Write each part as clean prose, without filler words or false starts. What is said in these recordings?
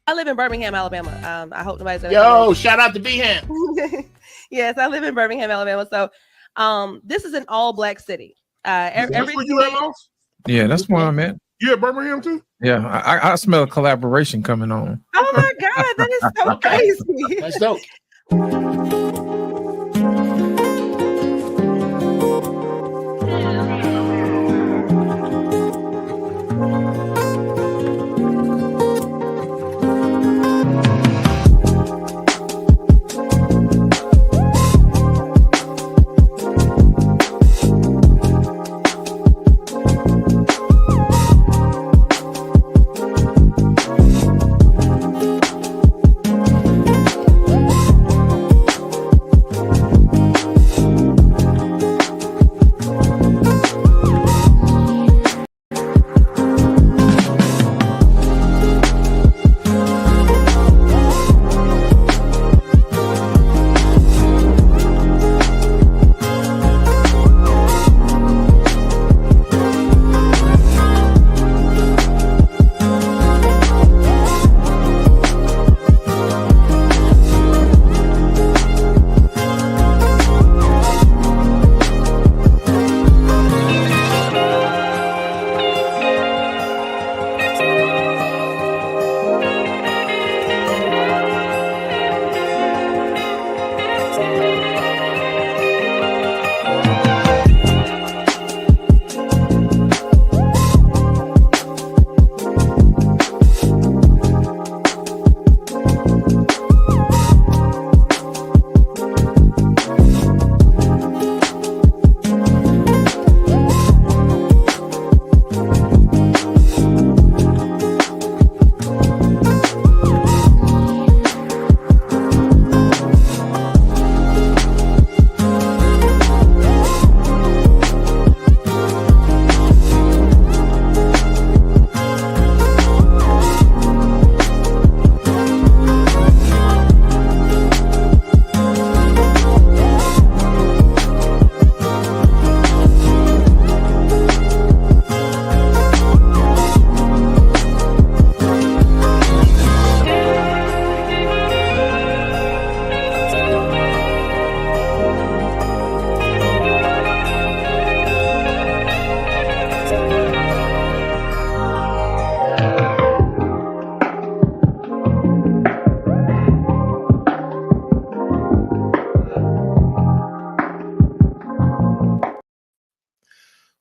I live in Birmingham, Alabama. I hope nobody's ever. Yo, shout out to Beham. Yes, I live in Birmingham, Alabama. So, this is an all-black city. That's Every where you at, Mouse? Yeah, that's where I'm at. You at Birmingham too? Yeah, I smell collaboration coming on. Oh my God, that is so crazy. That's dope.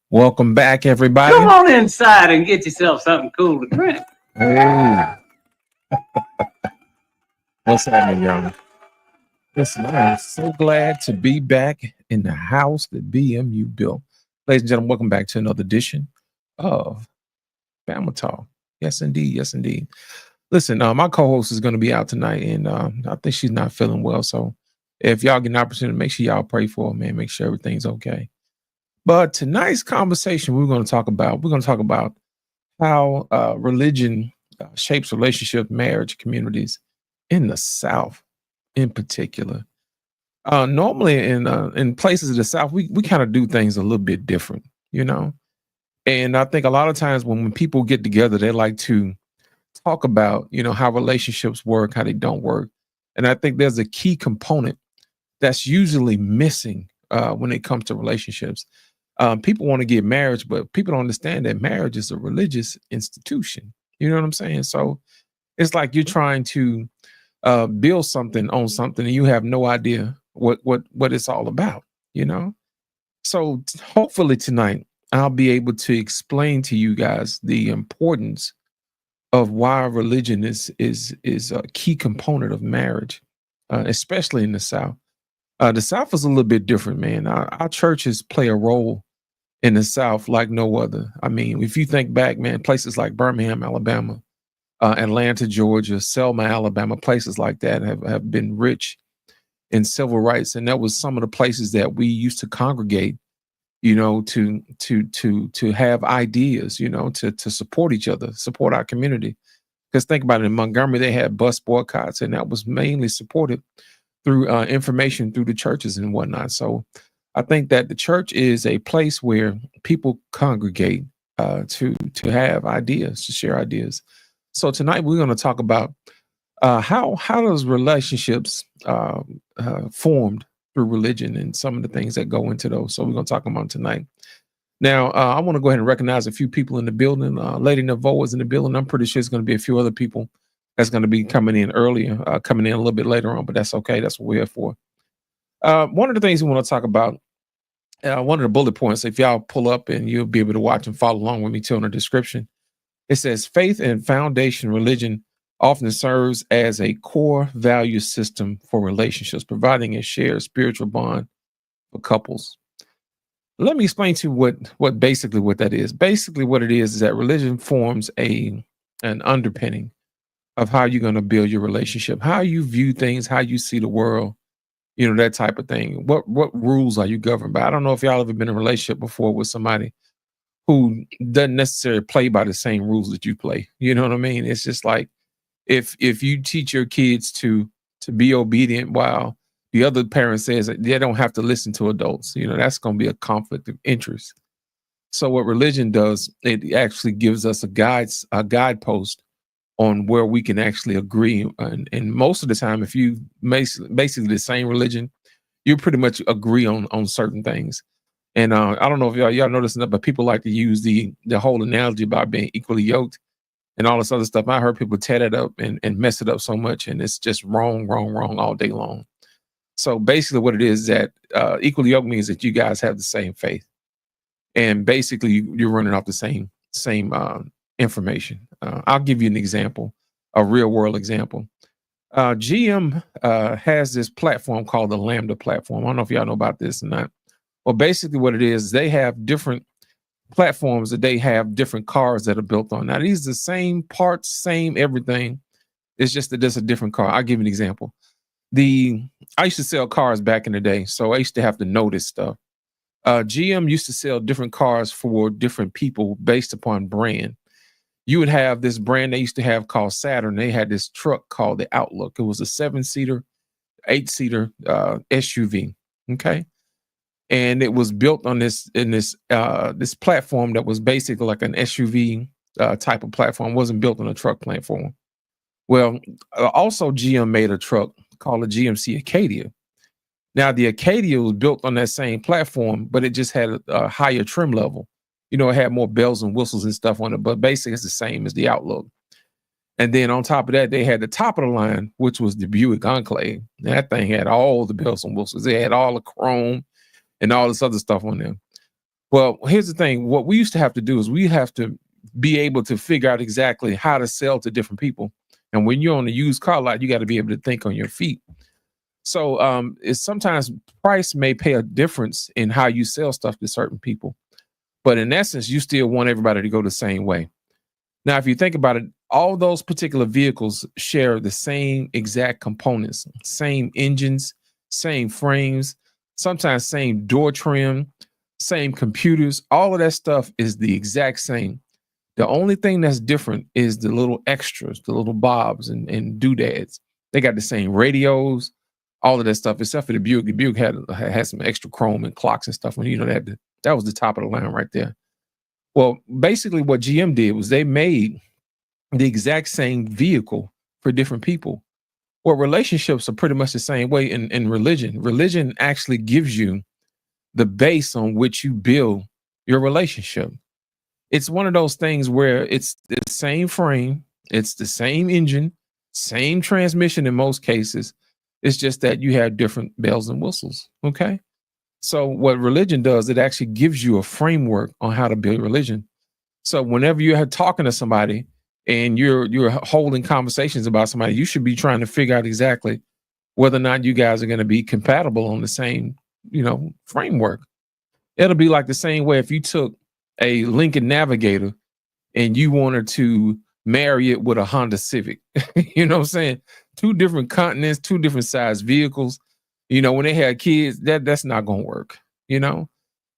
Welcome back, everybody. Come on inside and get yourself something cool to drink. Hey. What's happening, y'all? Listen, I am so glad to be back in the house that BMU built. Ladies and gentlemen, welcome back to another edition of BAMA Talk. Yes, indeed. Yes, indeed. Listen, my co-host is going to be out tonight, and I think she's not feeling well. So if y'all get an opportunity, make sure y'all pray for her, man. Make sure everything's okay. But tonight's conversation, we're going to talk about how religion shapes relationship, marriage, communities in the South, in particular. Normally, in places of the South, we kind of do things a little bit different, you know. And I think a lot of times when people get together, they like to talk about, you know, how relationships work, how they don't work. And I think there's a key component that's usually missing when it comes to relationships. People want to get married, but people don't understand that marriage is a religious institution. You know what I'm saying? So it's like you're trying to build something on something and you have no idea what it's all about, you know? So hopefully tonight I'll be able to explain to you guys the importance of why religion is a key component of marriage, especially in the South. The South is a little bit different, man. Our churches play a role in the South like no other. I mean, if you think back, man, places like Birmingham, Alabama, Atlanta, Georgia, Selma, Alabama, places like that have been rich in civil rights. And that was some of the places that we used to congregate, you know, to have ideas, you know, to support each other, support our community. Because think about it, in Montgomery, they had bus boycotts, and that was mainly supported through information through the churches and whatnot. So I think that the church is a place where people congregate to have ideas, to share ideas. So tonight we're going to talk about How does relationships formed through religion and some of the things that go into those? So we're going to talk about tonight. Now, I want to go ahead and recognize a few people in the building. Lady Naveau is in the building. I'm pretty sure it's going to be a few other people that's going to be coming in earlier, coming in a little bit later on, but that's okay. That's what we're here for. One of the things we want to talk about, one of the bullet points, if y'all pull up and you'll be able to watch and follow along with me too in the description, it says faith and foundation religion often serves as a core value system for relationships, providing a shared spiritual bond for couples. Let me explain to you what basically what that is. Basically, what it is that religion forms an underpinning of how you're going to build your relationship, how you view things, how you see the world, that type of thing. What rules are you governed by? I don't know if y'all ever been in a relationship before with somebody who doesn't necessarily play by the same rules that you play. You know what I mean? It's just like if you teach your kids to be obedient while the other parent says that they don't have to listen to adults, that's going to be a conflict of interest. So what religion does, it actually gives us a guidepost on where we can actually agree. And most of the time, if you basically the same religion, you pretty much agree on certain things. And I don't know if y'all noticing that, but people like to use the whole analogy about being equally yoked and all this other stuff. I heard people tear that up and mess it up so much, and it's just wrong all day long. So basically what it is that equally yoked means that you guys have the same faith. And basically you're running off the same information. I'll give you an example, a real world example. GM has this platform called the Lambda platform. I don't know if y'all know about this or not. Well, basically what it is, they have different platforms that they have different cars that are built on. Now, these are the same parts, same everything. It's just that there's a different car. I'll give you an example. I used to sell cars back in the day, so I used to have to know this stuff. GM used to sell different cars for different people based upon brand. You would have this brand they used to have called Saturn. They had this truck called the Outlook. It was a 7-seater, 8-seater SUV. Okay. And it was built on this platform that was basically like an SUV type of platform. It wasn't built on a truck platform. Well, also GM made a truck called a GMC Acadia. Now the Acadia was built on that same platform, but it just had a higher trim level. It had more bells and whistles and stuff on it, but basically it's the same as the Outlook. And then on top of that, they had the top of the line, which was the Buick Enclave. That thing had all the bells and whistles. They had all the chrome and all this other stuff on there. Well, here's the thing. What we used to have to do is we have to be able to figure out exactly how to sell to different people. And when you're on the used car lot, you got to be able to think on your feet. So it's sometimes price may pay a difference in how you sell stuff to certain people. But in essence, you still want everybody to go the same way. Now, if you think about it, all those particular vehicles share the same exact components, same engines, same frames, sometimes same door trim, same computers. All of that stuff is the exact same. The only thing that's different is the little extras, the little bobs and doodads. They got the same radios, all of that stuff, except for the Buick. The Buick had some extra chrome and clocks and stuff. That was the top of the line right there. Well, basically what GM did was they made the exact same vehicle for different people. Well, relationships are pretty much the same way in religion. Religion actually gives you the base on which you build your relationship. It's one of those things where it's the same frame, it's the same engine, same transmission in most cases. It's just that you have different bells and whistles. Okay. So what religion does, it actually gives you a framework on how to build religion. So whenever you're talking to somebody and you're holding conversations about somebody, you should be trying to figure out exactly whether or not you guys are going to be compatible on the same, framework. It'll be like the same way if you took a Lincoln Navigator and you wanted to marry it with a Honda Civic. You know what I'm saying? Two different continents, two different size vehicles. When they had kids, that's not going to work,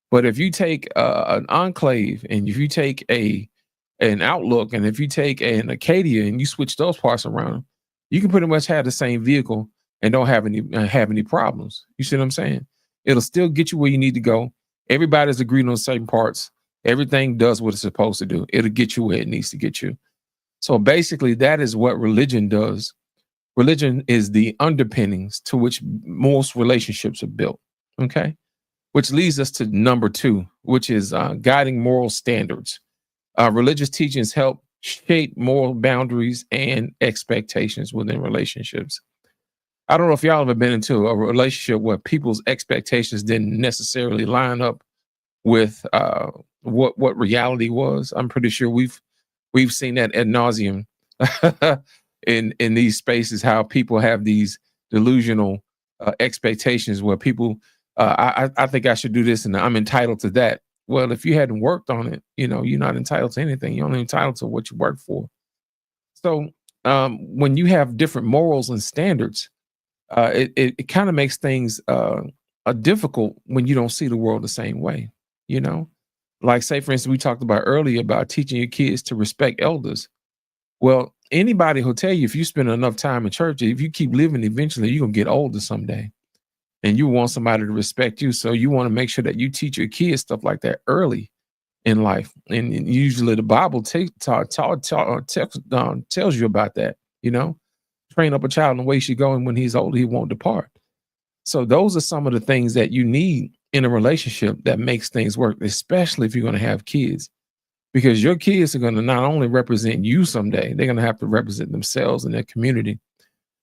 But if you take an Enclave and if you take an Outlook and if you take an Acadia and you switch those parts around, you can pretty much have the same vehicle and don't have any problems. You see what I'm saying? It'll still get you where you need to go. Everybody's agreed on certain parts. Everything does what it's supposed to do. It'll get you where it needs to get you. So basically, that is what religion does Religion is the underpinnings to which most relationships are built. Okay. Which leads us to number 2, which is guiding moral standards. Religious teachings help shape moral boundaries and expectations within relationships. I don't know if y'all ever been into a relationship where people's expectations didn't necessarily line up with what reality was. I'm pretty sure we've seen that ad nauseum in these spaces, how people have these delusional expectations where people I think I should do this and I'm entitled to that. Well, if you hadn't worked on it, you're not entitled to anything. You're only entitled to what you work for. So when you have different morals and standards, it kind of makes things difficult when you don't see the world the same way. Like, say, for instance, we talked about earlier about teaching your kids to respect elders. Well, anybody who'll tell you, if you spend enough time in church, if you keep living, eventually you're gonna get older someday, and you want somebody to respect you. So you want to make sure that you teach your kids stuff like that early in life. And usually the Bible tells you about that. Train up a child in the way he should go, and when he's older, he won't depart. So those are some of the things that you need in a relationship that makes things work, especially if you're going to have kids, because your kids are going to not only represent you someday, they're going to have to represent themselves and their community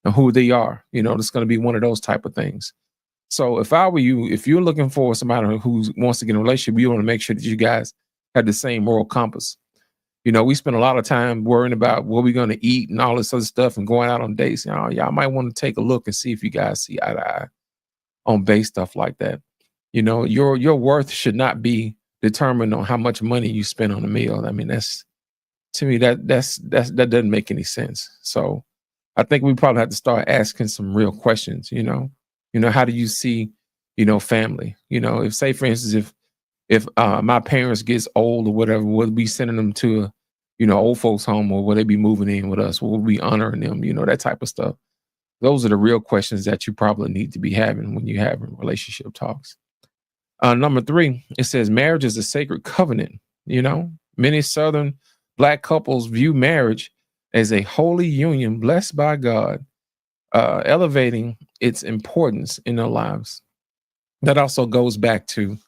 and who they are. It's going to be one of those type of things. So if I were you, if you're looking for somebody who wants to get in a relationship, you want to make sure that you guys have the same moral compass. We spend a lot of time worrying about what we're going to eat and all this other stuff and going out on dates. Y'all might want to take a look and see if you guys see eye to eye on base stuff like that. Your worth should not be determined on how much money you spend on a meal. I mean, that's, to me, that doesn't make any sense. So I think we probably have to start asking some real questions. How do you see, family? If, say, for instance, if my parents gets old or whatever, will we sending them to a, old folks home, or will they be moving in with us? Will we be honoring them? That type of stuff. Those are the real questions that you probably need to be having when you're having relationship talks. Number 3, it says marriage is a sacred covenant. Many Southern Black couples view marriage as a holy union blessed by God, elevating its importance in their lives. That also goes back to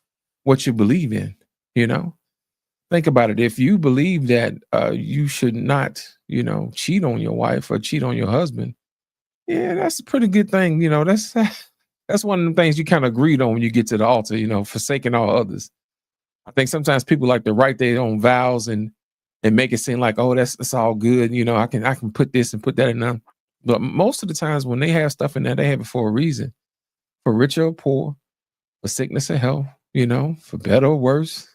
what you believe in. Think about it. If you believe that you should not, cheat on your wife or cheat on your husband, yeah, that's a pretty good thing. That's one of the things you kind of agreed on when you get to the altar, forsaking all others. I think sometimes people like to write their own vows and make it seem like, oh, that's all good. I can put this and put that in there. But most of the times when they have stuff in there, they have it for a reason, for richer or poor, for sickness or health, for better or worse,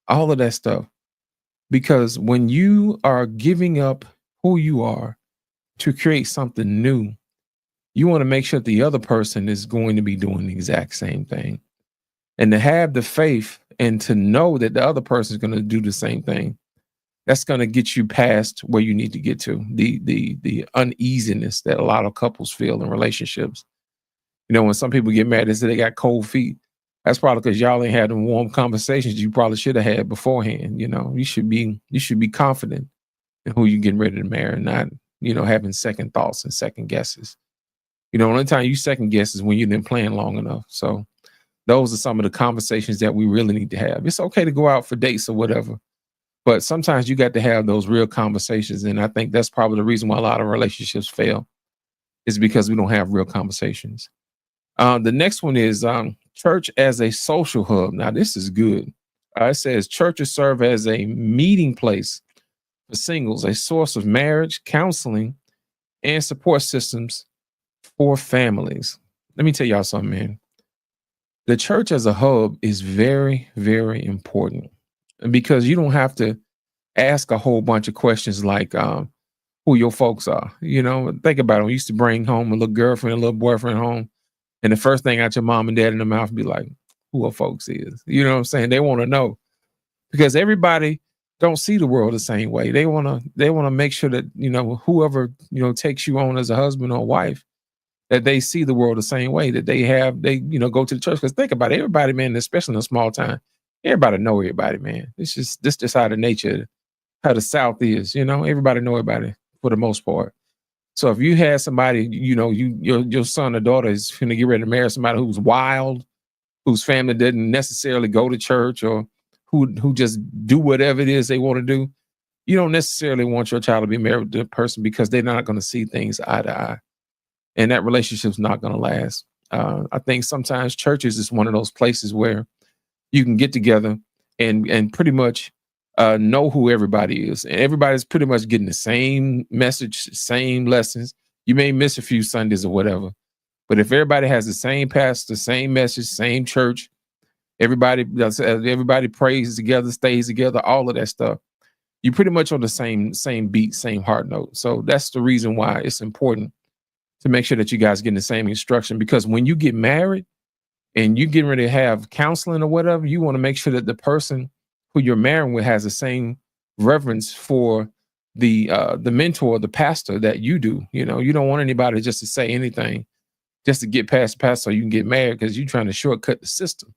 all of that stuff. Because when you are giving up who you are to create something new, you want to make sure the other person is going to be doing the exact same thing. And to have the faith and to know that the other person is going to do the same thing, that's going to get you past where you need to get to, the uneasiness that a lot of couples feel in relationships. When some people get married, they say they got cold feet. That's probably because y'all ain't had them warm conversations you probably should have had beforehand. You should be confident in who you're getting ready to marry, not, having second thoughts and second guesses. Only time you second guess is when you've been playing long enough. So those are some of the conversations that we really need to have. It's okay to go out for dates or whatever, but sometimes you got to have those real conversations. And I think that's probably the reason why a lot of relationships fail, is because we don't have real conversations. The next one is church as a social hub. Now, this is good. It says churches serve as a meeting place for singles, a source of marriage, counseling, and support systems for families. Let me tell y'all something, man. The church as a hub is very, very important, because you don't have to ask a whole bunch of questions like who your folks are. Think about it. We used to bring home a little girlfriend, a little boyfriend home, and the first thing out your mom and dad in the mouth would be like, who our folks is. You know what I'm saying? They want to know, because everybody don't see the world the same way. They want to make sure that, whoever, takes you on as a husband or wife, that they see the world the same way, that they go to the church. Because think about it, everybody, man, especially in a small town, everybody know everybody, man. This just how the nature, how the South is, everybody know everybody for the most part. So if you had somebody, your son or daughter is going to get ready to marry somebody who's wild, whose family didn't necessarily go to church, or who just do whatever it is they want to do, you don't necessarily want your child to be married to a person because they're not going to see things eye to eye, and that relationship's not going to last. I think sometimes churches is one of those places where you can get together and pretty much know who everybody is, and everybody's pretty much getting the same message, same lessons. You may miss a few Sundays or whatever, but if everybody has the same pastor, same message, same church, everybody prays together, stays together, all of that stuff, you're pretty much on the same beat, same heart note. So that's the reason why it's important to make sure that you guys get the same instruction, because when you get married and you getting ready to have counseling or whatever, you want to make sure that the person who you're marrying with has the same reverence for the mentor, the pastor that you do. You don't want anybody just to say anything just to get past the pastor so you can get married, because you're trying to shortcut the system.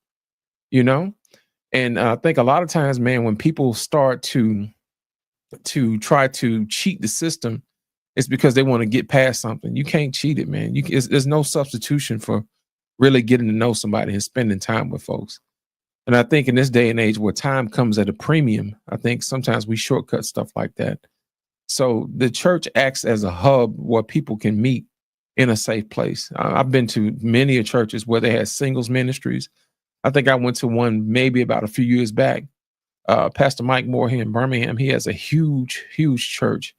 And I think a lot of times, man, when people start to try to cheat the system, it's because they want to get past something. You can't cheat it, man. There's no substitution for really getting to know somebody and spending time with folks. And I think in this day and age where time comes at a premium, I think sometimes we shortcut stuff like that. So the church acts as a hub where people can meet in a safe place. I've been to many churches where they had singles ministries. I think I went to one maybe about a few years back. Pastor Mike Moore here in Birmingham, he has a huge church,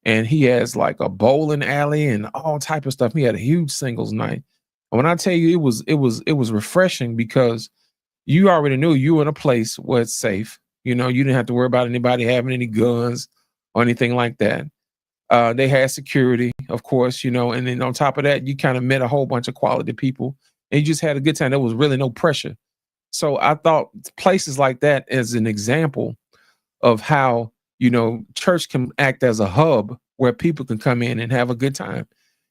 and he has like a bowling alley and all type of stuff. He had a huge singles night. And when I tell you, it was refreshing, because you already knew you were in a place where it's safe. You didn't have to worry about anybody having any guns or anything like that. They had security, of course, and then on top of that, you kind of met a whole bunch of quality people, and you just had a good time. There was really no pressure. So I thought places like that as an example of how, church can act as a hub where people can come in and have a good time,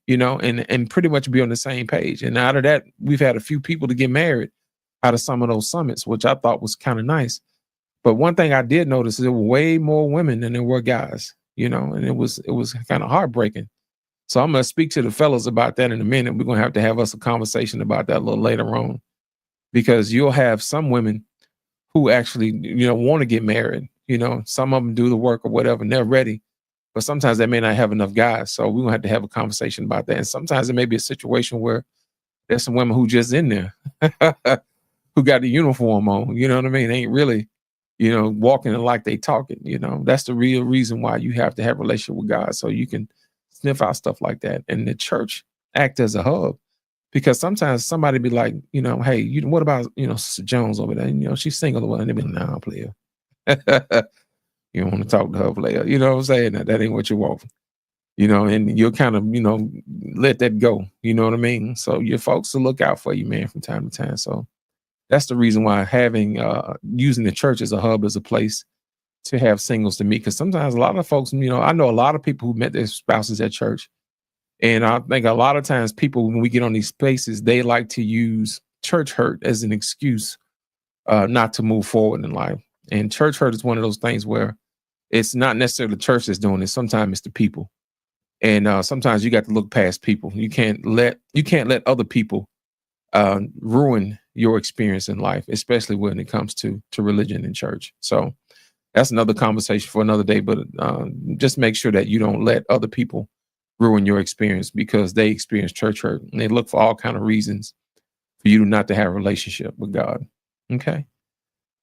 and pretty much be on the same page. And out of that, we've had a few people to get married out of some of those summits, which I thought was kind of nice. But one thing I did notice is there were way more women than there were guys, and it was kind of heartbreaking. So I'm going to speak to the fellas about that in a minute. We're going to have us a conversation about that a little later on, because you'll have some women who actually, want to get married. Some of them do the work or whatever, and they're ready. But sometimes they may not have enough guys. So we're going to have a conversation about that. And sometimes it may be a situation where there's some women who just in there who got the uniform on, you know what I mean? They ain't really, walking it like they talking, That's the real reason why you have to have a relationship with God, so you can sniff out stuff like that. And the church act as a hub, because sometimes somebody be like, hey, what about, Sister Jones over there? She's single, and they be like, nah, player. You don't want to talk to her, player. You know what I'm saying? That ain't what you want. And you'll kind of, let that go. You know what I mean? So your folks will look out for you, man, from time to time. So that's the reason why having, using the church as a hub, as a place to have singles to meet. Because sometimes a lot of folks, I know a lot of people who met their spouses at church. And I think a lot of times people, when we get on these spaces, they like to use church hurt as an excuse not to move forward in life. And church hurt is one of those things where it's not necessarily the church that's doing it. Sometimes it's the people. And sometimes you got to look past people. You can't let other people ruin your experience in life, especially when it comes to religion and church. So that's another conversation for another day. But just make sure that you don't let other people ruin your experience, because they experience church hurt and they look for all kind of reasons for you not to have a relationship with God. Okay.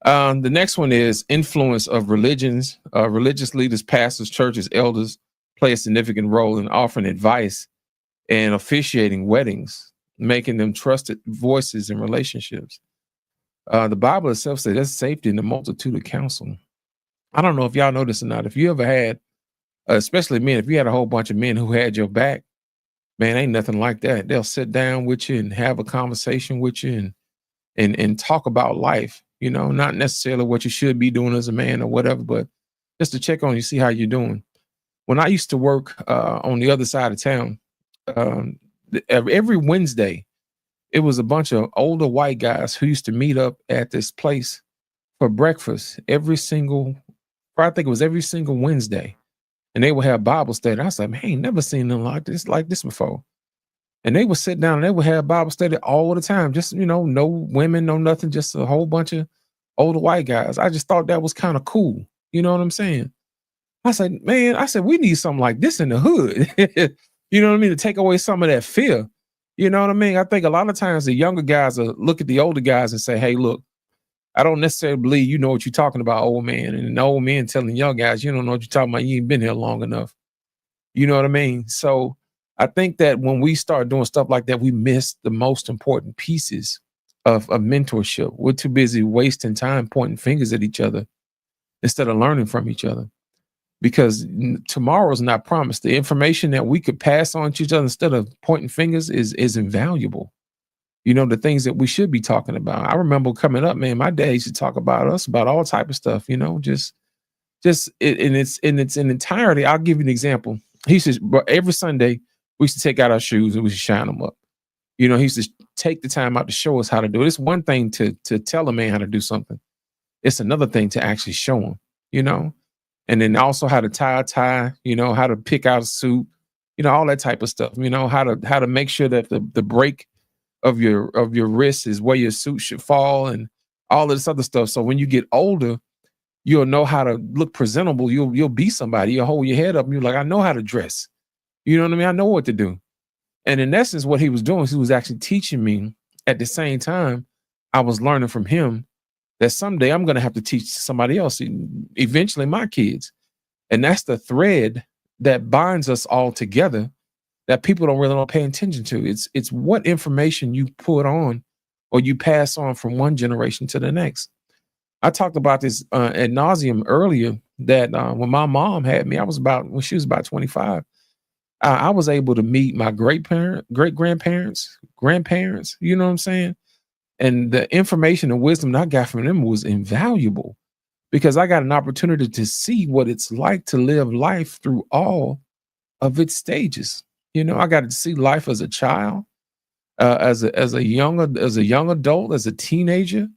The next one is influence of religions. Religious leaders, pastors, churches, elders play a significant role in offering advice and officiating weddings, making them trusted voices in relationships. The Bible itself says there's safety in the multitude of counsel. I don't know if y'all know this or not. If you ever had, especially men, if you had a whole bunch of men who had your back, man, ain't nothing like that. They'll sit down with you and have a conversation with you and talk about life, not necessarily what you should be doing as a man or whatever, but just to check on you, see how you're doing. When I used to work on the other side of town, every Wednesday, it was a bunch of older white guys who used to meet up at this place for breakfast I think it was every single Wednesday. and they would have Bible study. I was like, man, I ain't never seen them like this before. And they would sit down and they would have Bible study all the time. Just, no women, no nothing, just a whole bunch of older white guys. I just thought that was kind of cool. You know what I'm saying? I said, man, we need something like this in the hood. You know what I mean? To take away some of that fear. You know what I mean? I think a lot of times the younger guys look at the older guys and say, hey, look, I don't necessarily believe you know what you're talking about, old man. And the old man telling young guys, you don't know what you're talking about. You ain't been here long enough. You know what I mean? So I think that when we start doing stuff like that, we miss the most important pieces of mentorship. We're too busy wasting time pointing fingers at each other instead of learning from each other. Because tomorrow is not promised. The information that we could pass on to each other instead of pointing fingers is invaluable. The things that we should be talking about. I remember coming up, man, my dad used to talk about us, about all type of stuff, just in its entirety. I'll give you an example. He says, every Sunday we used to take out our shoes and we used to shine them up. He used to take the time out to show us how to do it. It's one thing to tell a man how to do something. It's another thing to actually show him, and then also how to tie a tie, how to pick out a suit, all that type of stuff, how to make sure that the break of your wrist is where your suit should fall and all of this other stuff. So when you get older, you'll know how to look presentable. You'll be somebody. You'll hold your head up and you're like, I know how to dress. You know what I mean? I know what to do. And in essence, what he was doing is he was actually teaching me at the same time I was learning from him that someday I'm going to have to teach somebody else, eventually my kids. And that's the thread that binds us all together that people don't pay attention to. It's what information you put on or you pass on from one generation to the next. I talked about this ad nauseum earlier that when my mom had me, when she was about 25, I was able to meet my great grandparents, grandparents, you know what I'm saying? And the information and wisdom that I got from them was invaluable because I got an opportunity to see what it's like to live life through all of its stages. I got to see life as a child, as a young adult, as a teenager,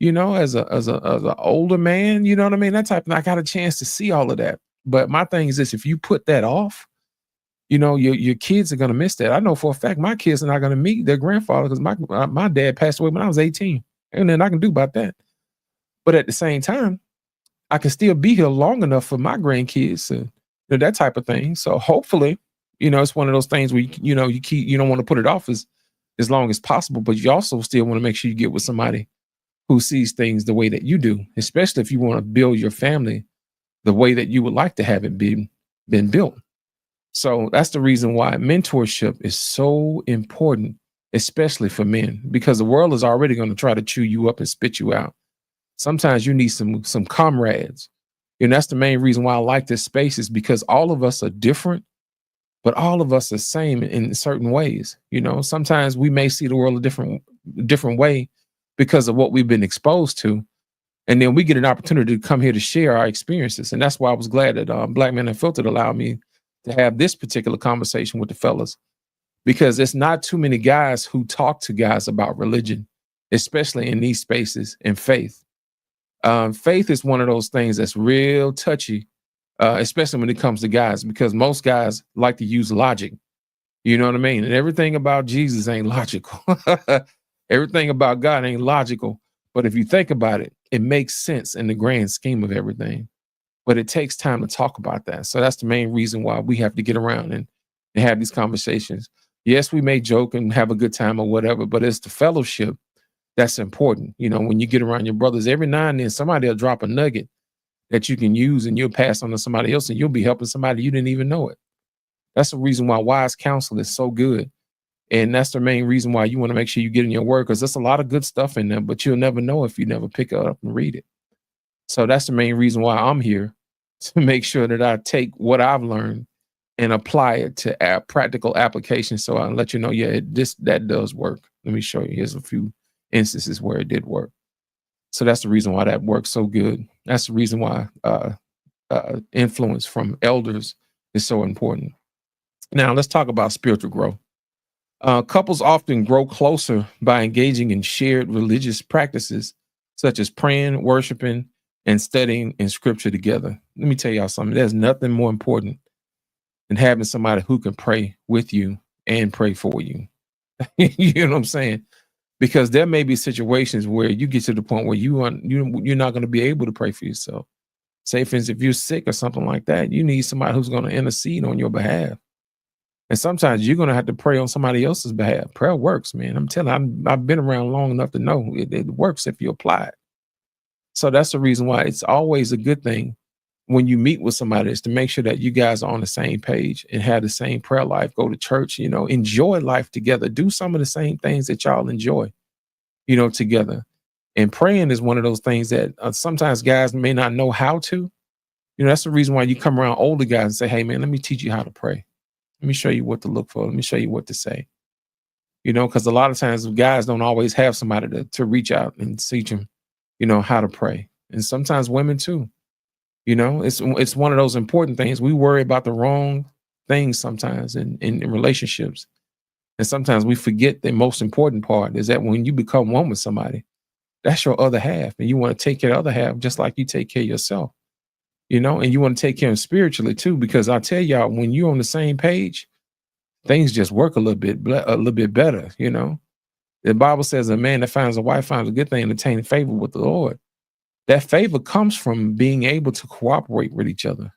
as a older man, you know what I mean? That type of thing. I got a chance to see all of that. But my thing is this: if you put that off, your kids are going to miss that. I know for a fact my kids are not going to meet their grandfather because my dad passed away when I was 18. And then I can do about that. But at the same time, I can still be here long enough for my grandkids and that type of thing. So hopefully, it's one of those things where you don't want to put it off as long as possible, but you also still want to make sure you get with somebody who sees things the way that you do, especially if you want to build your family the way that you would like to have it been built. So that's the reason why mentorship is so important, especially for men, because the world is already going to try to chew you up and spit you out. Sometimes you need some comrades. And that's the main reason why I like this space, is because all of us are different, but all of us are same in certain ways. Sometimes we may see the world a different way because of what we've been exposed to. And then we get an opportunity to come here to share our experiences. And that's why I was glad that Black Men Unfiltered allowed me to have this particular conversation with the fellas, because it's not too many guys who talk to guys about religion, especially in these spaces, and faith. Faith is one of those things that's real touchy, especially when it comes to guys, because most guys like to use logic. You know what I mean? And everything about Jesus ain't logical. Everything about God ain't logical. But if you think about it, it makes sense in the grand scheme of everything. But it takes time to talk about that. So that's the main reason why we have to get around and have these conversations. Yes, we may joke and have a good time or whatever, but it's the fellowship that's important. When you get around your brothers, every now and then somebody will drop a nugget that you can use and you'll pass on to somebody else, and you'll be helping somebody you didn't even know it. That's the reason why wise counsel is so good. And that's the main reason why you want to make sure you get in your word, because there's a lot of good stuff in there, but you'll never know if you never pick it up and read it. So that's the main reason why I'm here, to make sure that I take what I've learned and apply it to practical application. So I'll let you know, that does work. Let me show you. Here's a few instances where it did work. So that's the reason why that works so good. That's the reason why influence from elders is so important. Now let's talk about spiritual growth. Couples often grow closer by engaging in shared religious practices, such as praying, worshiping, and studying in scripture together. Let me tell y'all something. There's nothing more important than having somebody who can pray with you and pray for you. You know what I'm saying? Because there may be situations where you get to the point where you're not going to be able to pray for yourself. Say, for instance, if you're sick or something like that, you need somebody who's going to intercede on your behalf. And sometimes you're going to have to pray on somebody else's behalf. Prayer works, man. I'm telling you, I've been around long enough to know it works if you apply it. So that's the reason why it's always a good thing when you meet with somebody is to make sure that you guys are on the same page and have the same prayer life, go to church, enjoy life together, do some of the same things that y'all enjoy, together. And praying is one of those things that sometimes guys may not know how to. That's the reason why you come around older guys and say, hey, man, let me teach you how to pray. Let me show you what to look for. Let me show you what to say. Because a lot of times guys don't always have somebody to reach out and teach them, how to pray. And sometimes women too. It's one of those important things. We worry about the wrong things sometimes in relationships. And sometimes we forget the most important part is that when you become one with somebody, that's your other half. And you want to take care of the other half just like you take care of yourself. And you want to take care of them spiritually too, because I tell y'all, when you're on the same page, things just work a little bit better. The Bible says a man that finds a wife finds a good thing and obtain favor with the Lord. That favor comes from being able to cooperate with each other.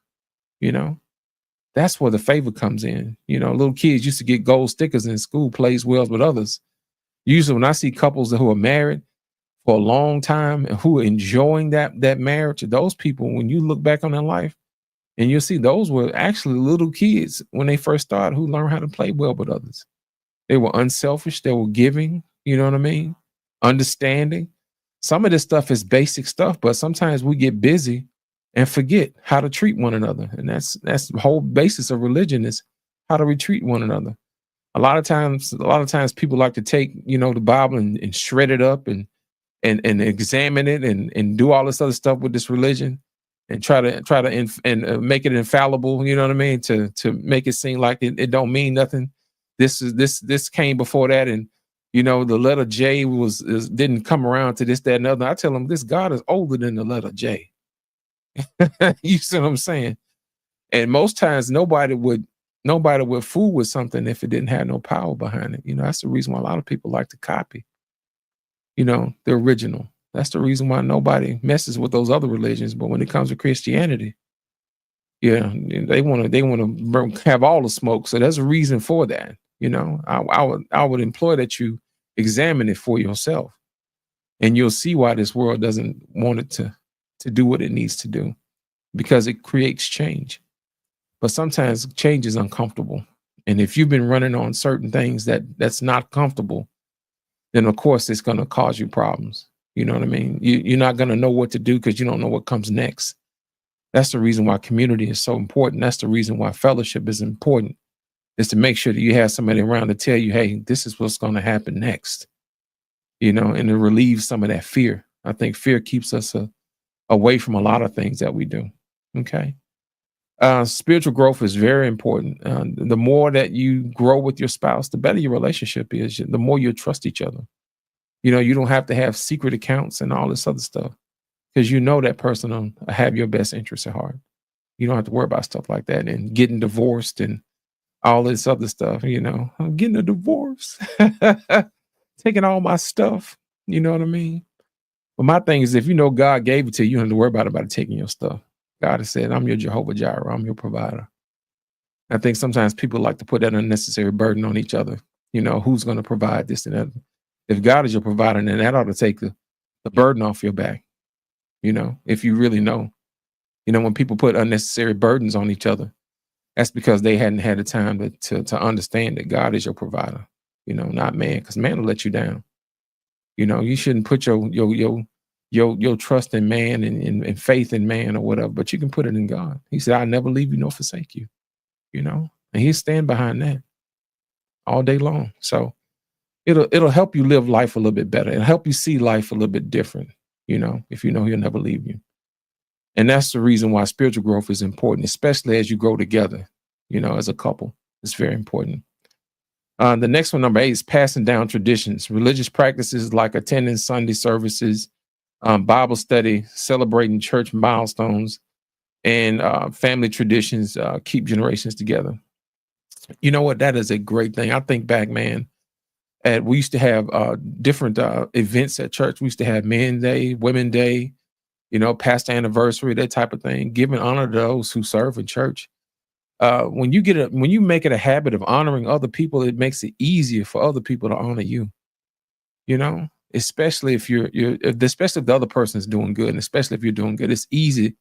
That's where the favor comes in. Little kids used to get gold stickers in school, plays well with others. Usually when I see couples who are married for a long time and who are enjoying that marriage, those people, when you look back on their life, and you'll see those were actually little kids when they first started who learned how to play well with others. They were unselfish. They were giving, you know what I mean? Understanding. Some of this stuff is basic stuff, but sometimes we get busy and forget how to treat one another. And that's the whole basis of religion is how to treat one another. A lot of times people like to take, the Bible and shred it up and examine it and do all this other stuff with this religion and try to make it infallible, you know what I mean? To make it seem like it don't mean nothing. This came before that, and the letter J didn't come around to this, that, and other. I tell them this God is older than the letter J. You see what I'm saying? And most times nobody would fool with something if it didn't have no power behind it. That's the reason why a lot of people like to copy, the original. That's the reason why nobody messes with those other religions. But when it comes to Christianity, yeah, they want to have all the smoke. So there's a reason for that. I would employ that you examine it for yourself, and you'll see why this world doesn't want it to do what it needs to do, because it creates change. But sometimes change is uncomfortable. And if you've been running on certain things that's not comfortable, then of course it's going to cause you problems. You know what I mean? You're not going to know what to do because you don't know what comes next. That's the reason why community is so important. That's the reason why fellowship is important, is to make sure that you have somebody around to tell you, hey, this is what's going to happen next, and to relieve some of that fear. I think fear keeps us away from a lot of things that we do. Okay. Spiritual growth is very important. The more that you grow with your spouse, the better your relationship is, the more you trust each other. You don't have to have secret accounts and all this other stuff, because that person will have your best interests at heart. You don't have to worry about stuff like that and getting divorced and all this other stuff. I'm getting a divorce, taking all my stuff. You know what I mean? But my thing is, if God gave it to you, you don't have to worry about taking your stuff. God has said, I'm your Jehovah Jireh. I'm your provider. I think sometimes people like to put that unnecessary burden on each other. Who's going to provide this and that? If God is your provider, then that ought to take the burden off your back. If you really know, when people put unnecessary burdens on each other, that's because they hadn't had the time to understand that God is your provider, not man, because man will let you down. You shouldn't put your trust in man and faith in man or whatever, but you can put it in God. He said, I'll never leave you nor forsake you, and he'll stand behind that all day long. So it'll help you live life a little bit better. It'll help you see life a little bit different, if he'll never leave you. And that's the reason why spiritual growth is important, especially as you grow together, as a couple. It's very important. The next one, number 8, is passing down traditions. Religious practices like attending Sunday services, Bible study, celebrating church milestones, and family traditions keep generations together. You know what? That is a great thing. I think back, man, we used to have different events at church. We used to have Men Day, Women Day, pastor anniversary, that type of thing, giving honor to those who serve in church. When you make it a habit of honoring other people, it makes it easier for other people to honor you. Especially if especially if the other person is doing good, and especially if you're doing good, it's easy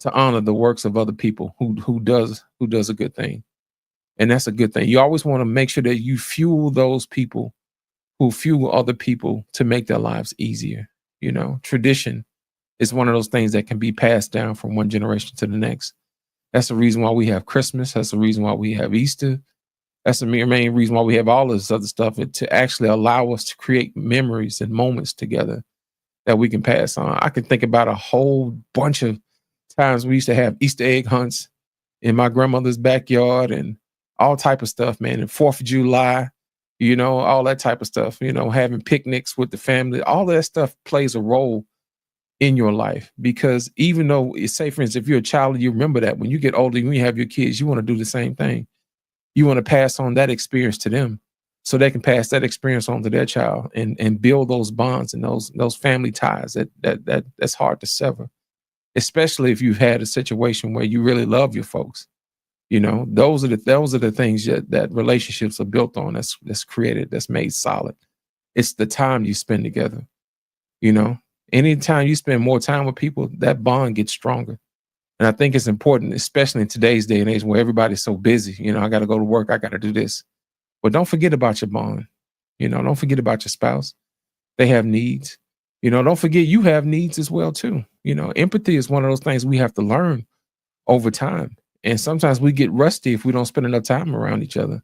to honor the works of other people who does a good thing. And that's a good thing. You always want to make sure that you fuel those people who fuel other people to make their lives easier. Tradition is one of those things that can be passed down from one generation to the next. That's the reason why we have Christmas. That's the reason why we have Easter. That's the main reason why we have all this other stuff, to actually allow us to create memories and moments together that we can pass on. I can think about a whole bunch of times we used to have Easter egg hunts in my grandmother's backyard and all type of stuff, man. And 4th of July, all that type of stuff, having picnics with the family, all that stuff plays a role in your life, because even though, say for instance, if you're a child, you remember that when you get older, when you have your kids, you want to do the same thing. You want to pass on that experience to them so they can pass that experience on to their child and build those bonds and those family ties that's hard to sever, especially if you've had a situation where you really love your folks. Those are the things that relationships are built on, that's created, that's made solid. It's the time you spend together. Anytime you spend more time with people, that bond gets stronger. And I think it's important, especially in today's day and age where everybody's so busy. I got to go to work. I got to do this. But don't forget about your bond. Don't forget about your spouse. They have needs. Don't forget you have needs as well, too. Empathy is one of those things we have to learn over time. And sometimes we get rusty if we don't spend enough time around each other.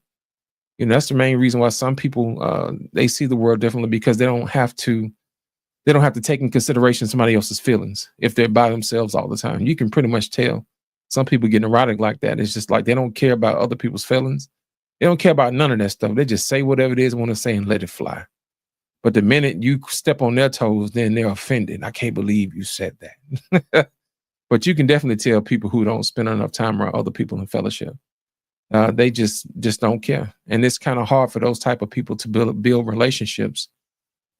That's the main reason why some people, they see the world differently, because they don't have to take in consideration somebody else's feelings if they're by themselves all the time. You can pretty much tell some people get neurotic like that. It's just like they don't care about other people's feelings. They don't care about none of that stuff. They just say whatever it is they want to say and let it fly. But the minute you step on their toes, then they're offended. I can't believe you said that. But you can definitely tell people who don't spend enough time around other people in fellowship. They just don't care. And it's kind of hard for those type of people to build relationships,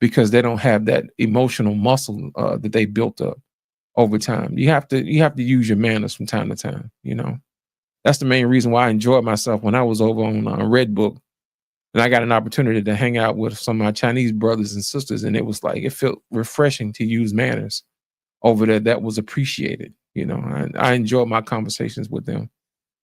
because they don't have that emotional muscle that they built up over time. You have to use your manners from time to time. That's the main reason why I enjoyed myself when I was over on Red Book, and I got an opportunity to hang out with some of my Chinese brothers and sisters, and it felt refreshing to use manners over there. That was appreciated. I enjoyed my conversations with them,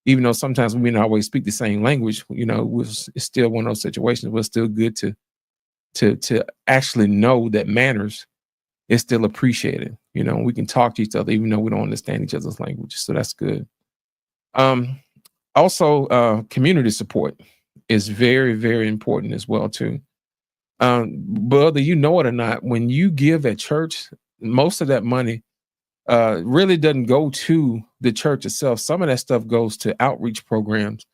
even though sometimes we didn't always speak the same language. It's still one of those situations where it's still good to actually know that manners is still appreciated. We can talk to each other even though we don't understand each other's languages. So that's good. Also, community support is very, very important as well too. Whether you know it or not, when you give at church, most of that money really doesn't go to the church itself. Some of that stuff goes to outreach programs,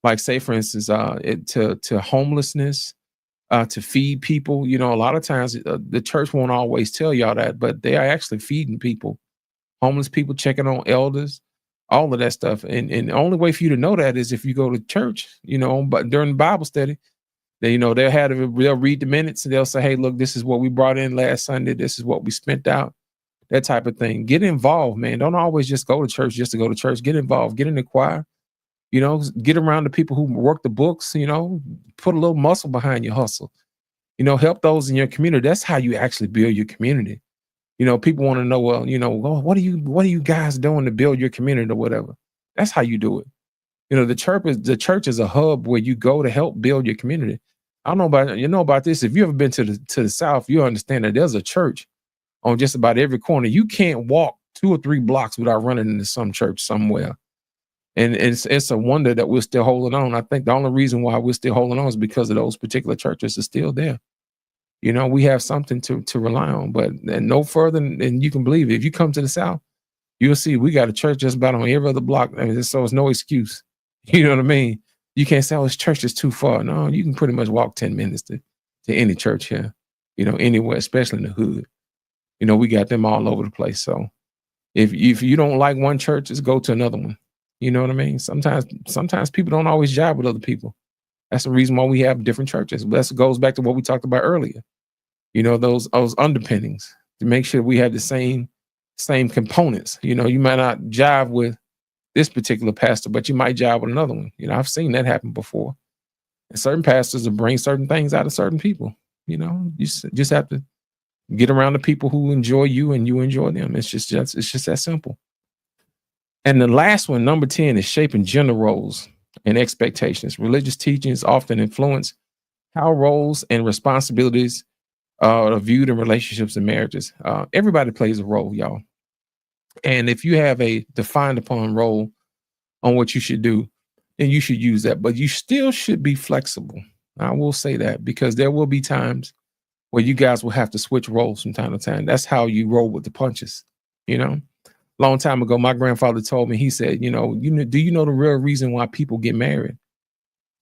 like say for instance, to homelessness, to feed people. A lot of times the church won't always tell y'all that, but they are actually feeding people, homeless people, checking on elders, all of that stuff. And the only way for you to know that is if you go to church, but during the Bible study, they'll read the minutes and they'll say, hey, look, this is what we brought in last Sunday. This is what we spent out, that type of thing. Get involved, man. Don't always just go to church just to go to church. Get involved, get in the choir. Get around the people who work the books, put a little muscle behind your hustle, help those in your community. That's how you actually build your community. People want to know, well, what are you guys doing to build your community or whatever? That's how you do it. The church is a hub where you go to help build your community. I don't know about this. If you ever been to the South, you understand that there's a church on just about every corner. You can't walk 2 or 3 blocks without running into some church somewhere. And it's a wonder that we're still holding on. I think the only reason why we're still holding on is because of those particular churches are still there. We have something to rely on, but no further than you can believe. If you come to the South, you'll see we got a church just about on every other block. So it's no excuse. You know what I mean? You can't say, oh, this church is too far. No, you can pretty much walk 10 minutes to any church here, anywhere, especially in the hood. You know, we got them all over the place. So if you don't like one church, just go to another one. You know what I mean? Sometimes people don't always jive with other people. That's the reason why we have different churches. That goes back to what we talked about earlier. You know, those underpinnings to make sure we have the same components. You know, you might not jive with this particular pastor, but you might jive with another one. You know, I've seen that happen before. And certain pastors will bring certain things out of certain people. You know, you just have to get around the people who enjoy you and you enjoy them. It's just that simple. And the last one, number 10, is shaping gender roles and expectations. Religious teachings often influence how roles and responsibilities are viewed in relationships and marriages. Everybody plays a role, y'all. And if you have a defined upon role on what you should do, then you should use that. But you still should be flexible. I will say that, because there will be times where you guys will have to switch roles from time to time. That's how you roll with the punches. You know, long time ago, my grandfather told me, he said, do you know the real reason why people get married?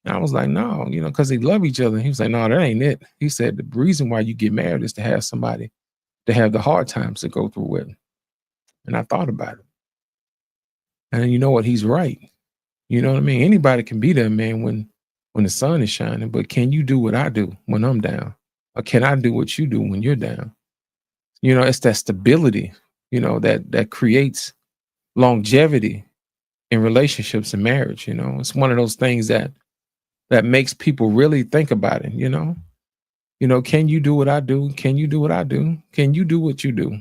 And I was like, no, because they love each other. He was like, no, that ain't it. He said, the reason why you get married is to have somebody to have the hard times to go through with. And I thought about it. And you know what? He's right. You know what I mean? Anybody can be there, man, when the sun is shining. But can you do what I do when I'm down? Or can I do what you do when you're down? You know, it's that stability, that creates longevity in relationships and marriage. You know, it's one of those things that makes people really think about it. Can you do what I do? Can you do what I do? Can you do what you do?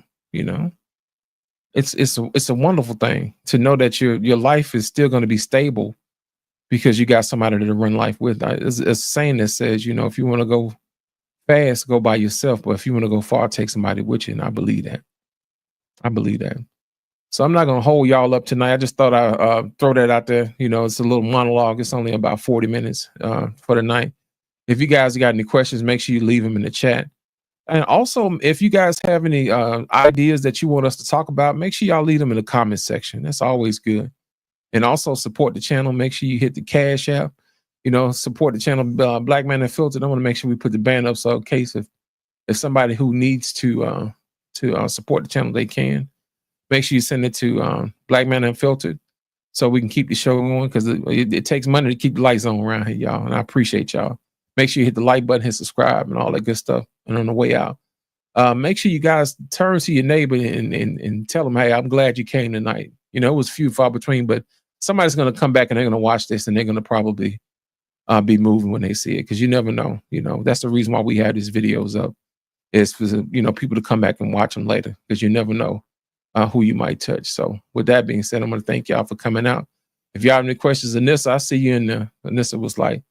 It's a wonderful thing to know that your life is still going to be stable because you got somebody to run life with. It's a saying that says, if you want to go fast, go by yourself. But if you want to go far, take somebody with you. And I believe that. So I'm not going to hold y'all up tonight. I just thought I'd throw that out there. It's a little monologue. It's only about 40 minutes for the night. If you guys got any questions, make sure you leave them in the chat. And also, if you guys have any ideas that you want us to talk about, make sure y'all leave them in the comment section. That's always good. And also support the channel. Make sure you hit the Cash App. Support the channel, Black Man Unfiltered. I want to make sure we put the band up, so in case if somebody who needs to support the channel, they can. Make sure you send it to Black Man Unfiltered so we can keep the show going, because it takes money to keep the lights on around here, y'all. And I appreciate y'all. Make sure you hit the like button, hit subscribe, and all that good stuff. And on the way out, make sure you guys turn to your neighbor and tell them, hey, I'm glad you came tonight. It was few far between, but somebody's going to come back and they're going to watch this and they're going to probably be moving when they see it, because you never know. That's the reason why we have these videos up, is for people to come back and watch them later, because you never know who you might touch. So with that being said, I'm going to thank y'all for coming out. If y'all have any questions, Anissa, I see you in there. Anissa was like,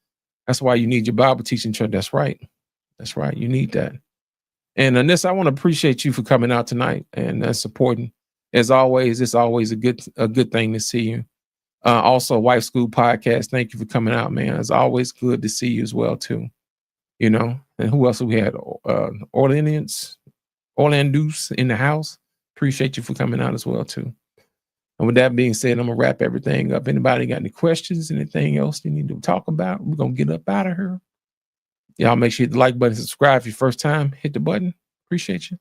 that's why you need your Bible teaching church. That's right. You need that. And Anissa, I want to appreciate you for coming out tonight and supporting. As always, it's always a good thing to see you. Also, Wife School Podcast, thank you for coming out, man. It's always good to see you as well, too. And who else we had? Orlandus in the house. Appreciate you for coming out as well, too. And with that being said, I'm going to wrap everything up. Anybody got any questions, anything else you need to talk about? We're going to get up out of here. Y'all make sure you hit the like button, subscribe if your first time. Hit the button. Appreciate you.